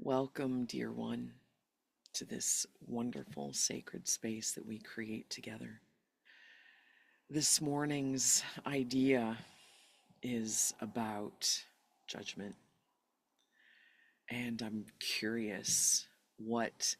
Welcome, dear one, to this wonderful sacred space that we create together. This morning's idea is about judgment, and I'm curious what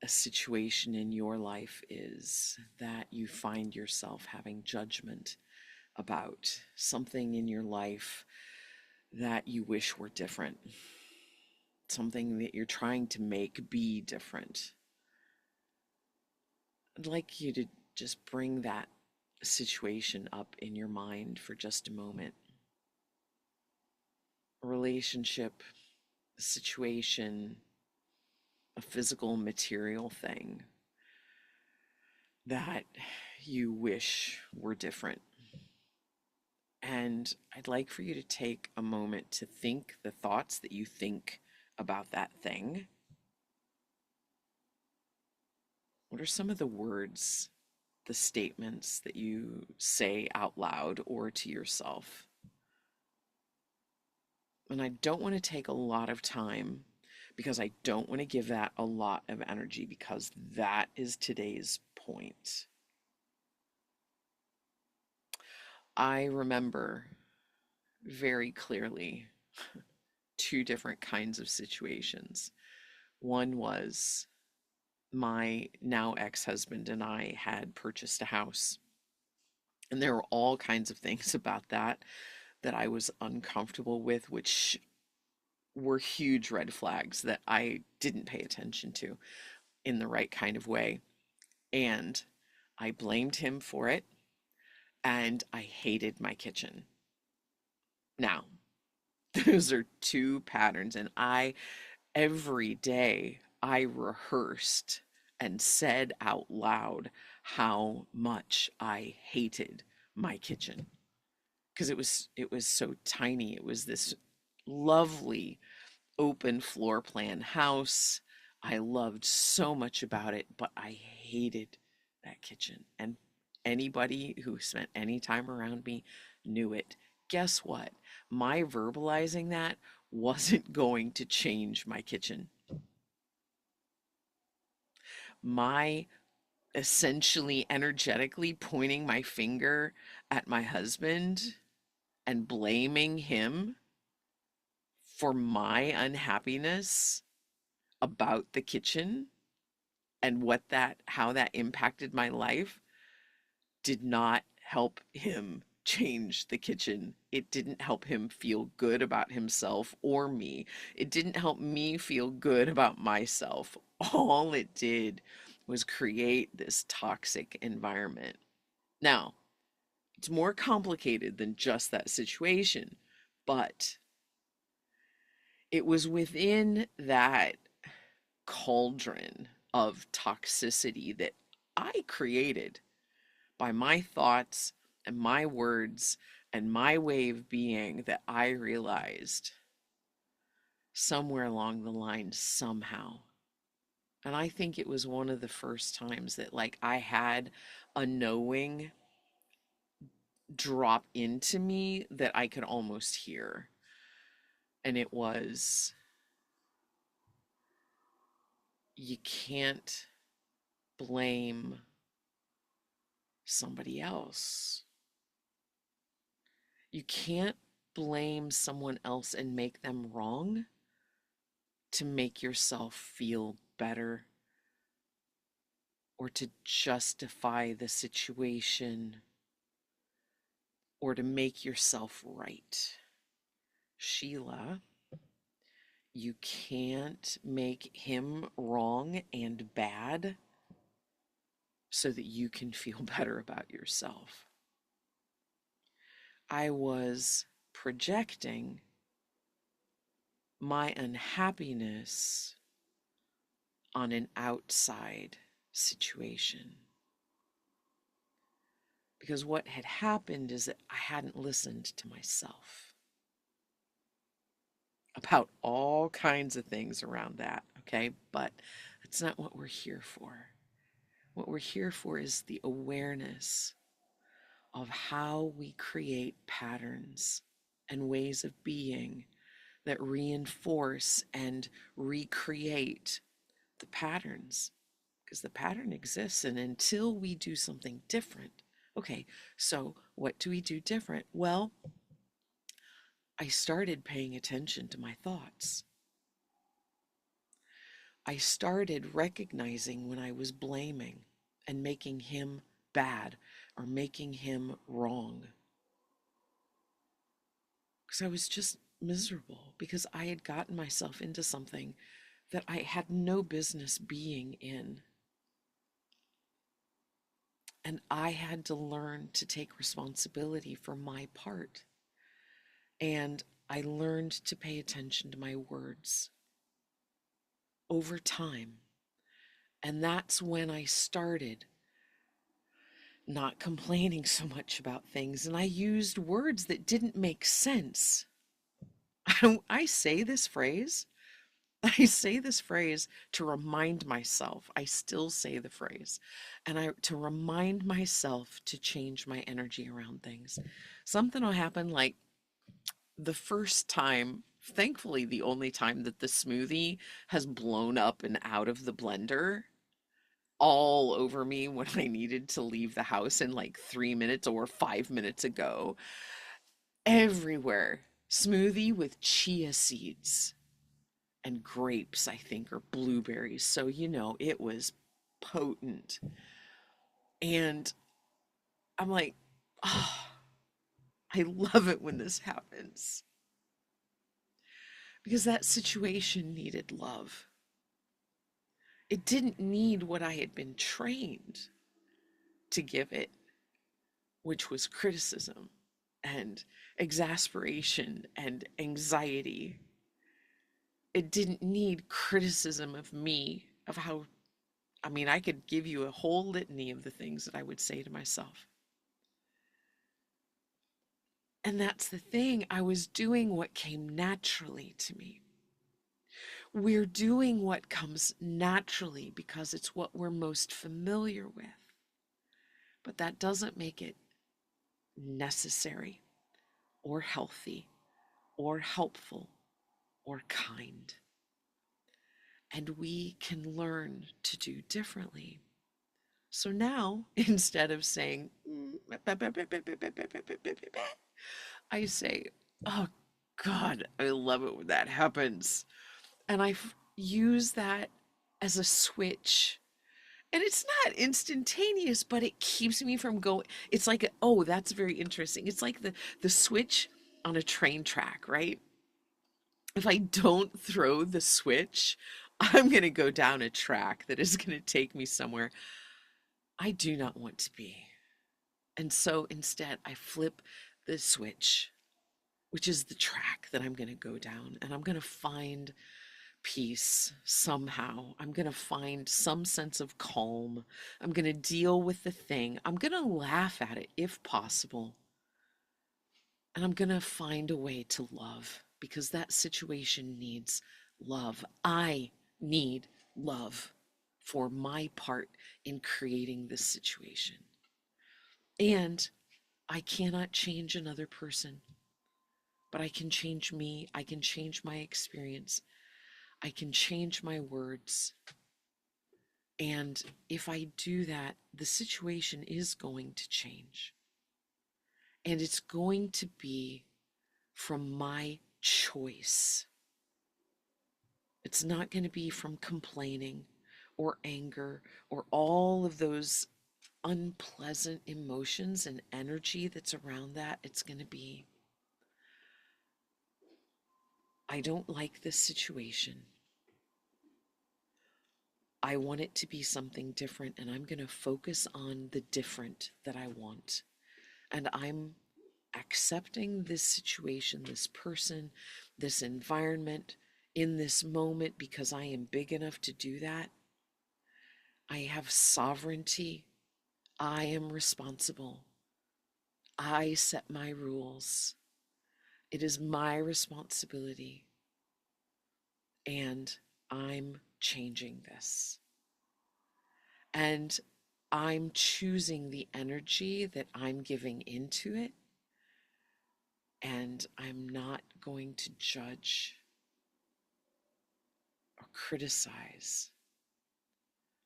a situation in your life is that you find yourself having judgment about, something in your life that you wish were different, something that you're trying to make be different. I'd like you to just bring that situation up in your mind for just a moment. A relationship, a situation, a physical, material thing that you wish were different. And I'd like for you to take a moment to think the thoughts that you think about that thing. What are some of the words, the statements that you say out loud or to yourself? And I don't want to take a lot of time because I don't want to give that a lot of energy, because that is today's point. I remember very clearly two different kinds of situations. One was my now ex-husband and I had purchased a house, and there were all kinds of things about that I was uncomfortable with, which were huge red flags that I didn't pay attention to in the right kind of way. And I blamed him for it, and I hated my kitchen. Now, those are two patterns, and every day, I rehearsed and said out loud how much I hated my kitchen, because it was so tiny. It was this lovely open floor plan house. I loved so much about it, but I hated that kitchen. And anybody who spent any time around me knew it. Guess what? My verbalizing that wasn't going to change my kitchen. My essentially energetically pointing my finger at my husband and blaming him for my unhappiness about the kitchen and how that impacted my life did not help him change the kitchen. It didn't help him feel good about himself or me. It didn't help me feel good about myself. All it did was create this toxic environment. Now, it's more complicated than just that situation, but it was within that cauldron of toxicity that I created by my thoughts and my words and my way of being that I realized somewhere along the line, somehow. And I think it was one of the first times that, like, I had a knowing drop into me that I could almost hear. And it was, you can't blame somebody else. You can't blame someone else and make them wrong to make yourself feel better or to justify the situation or to make yourself right. Sheila, you can't make him wrong and bad so that you can feel better about yourself. I was projecting my unhappiness on an outside situation. Because what had happened is that I hadn't listened to myself about all kinds of things around that, okay? But that's not what we're here for. What we're here for is the awareness of how we create patterns and ways of being that reinforce and recreate the patterns, because the pattern exists. And until we do something different, okay, so what do we do different? Well, I started paying attention to my thoughts. I started recognizing when I was blaming and making him bad or making him wrong, because I was just miserable because I had gotten myself into something that I had no business being in. And I had to learn to take responsibility for my part. And I learned to pay attention to my words over time. And that's when I started not complaining so much about things. And I used words that didn't make sense. I say this phrase. I say this phrase to remind myself. I still say the phrase, and to remind myself to change my energy around things. Something will happen, like the first time, thankfully the only time, that the smoothie has blown up and out of the blender all over me when I needed to leave the house in like 3 minutes or 5 minutes ago. Everywhere. Smoothie with chia seeds and grapes, I think, or blueberries. So, it was potent. And I'm like, oh, I love it when this happens, because that situation needed love. It didn't need what I had been trained to give it, which was criticism and exasperation and anxiety. It didn't need criticism of me, of how, I mean, I could give you a whole litany of the things that I would say to myself. And that's the thing, I was doing what came naturally to me. We're doing what comes naturally because it's what we're most familiar with. But that doesn't make it necessary or healthy or helpful or kind. And we can learn to do differently. So now, instead of saying, I say, oh God, I love it when that happens. And use that as a switch. And it's not instantaneous, but it keeps me from going. It's like, oh, that's very interesting. It's like the switch on a train track, right? If I don't throw the switch, I'm going to go down a track that is going to take me somewhere I do not want to be. And so instead, I flip the switch, which is the track that I'm going to go down, and I'm going to find peace somehow. I'm going to find some sense of calm. I'm going to deal with the thing. I'm going to laugh at it if possible. And I'm going to find a way to love, because that situation needs love. I need love for my part in creating this situation. And I cannot change another person, but I can change me. I can change my experience. I can change my words. And if I do that, the situation is going to change. And it's going to be from my choice. It's not going to be from complaining or anger or all of those unpleasant emotions and energy that's around that. It's going to be, I don't like this situation. I want it to be something different, and I'm going to focus on the different that I want. And I'm accepting this situation, this person, this environment in this moment because I am big enough to do that. I have sovereignty. I am responsible. I set my rules. It is my responsibility. And I'm changing this. And I'm choosing the energy that I'm giving into it And I'm not going to judge or criticize.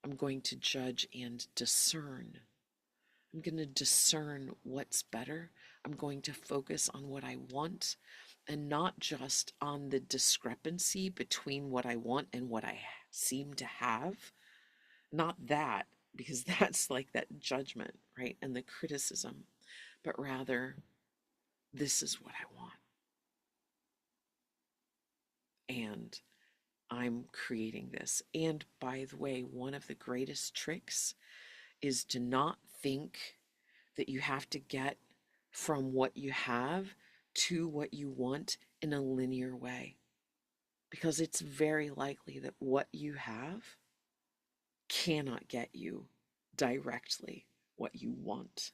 I'm going to judge and discern. I'm going to discern what's better. I'm going to focus on what I want and not just on the discrepancy between what I want and what I seem to have. Not that, because that's like that judgment, right? And the criticism, but rather, this is what I want. And I'm creating this. And by the way, one of the greatest tricks is to not think that you have to get from what you have to what you want in a linear way. Because it's very likely that what you have cannot get you directly what you want.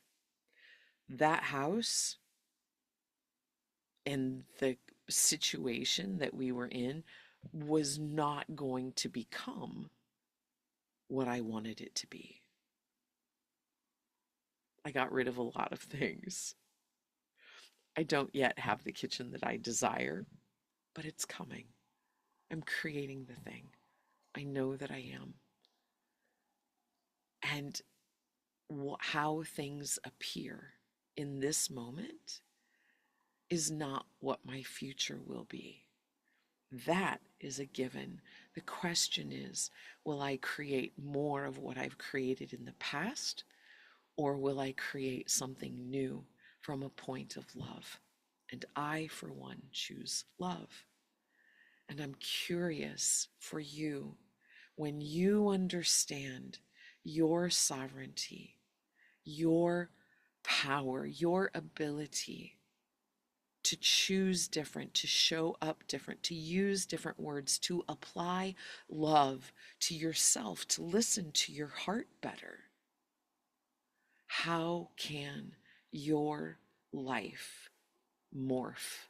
That house and the situation that we were in was not going to become what I wanted it to be. I got rid of a lot of things. I don't yet have the kitchen that I desire, but it's coming. I'm creating the thing. I know that I am. And how things appear in this moment is not what my future will be. That is a given. The question is, will I create more of what I've created in the past, or will I create something new from a point of love? And I, for one, choose love. And I'm curious for you, when you understand your sovereignty, your power, your ability to choose different, to show up different, to use different words, to apply love to yourself, to listen to your heart better. How can your life morph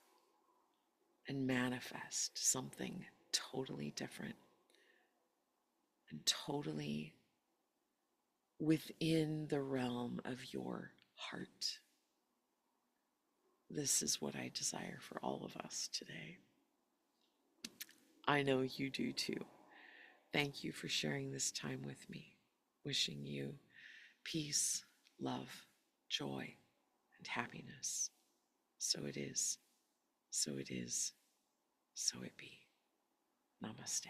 and manifest something totally different and totally within the realm of your heart? This is what I desire for all of us today. I know you do too. Thank you for sharing this time with me. Wishing you peace, love, joy, and happiness. So it is, so it is, so it be. Namaste.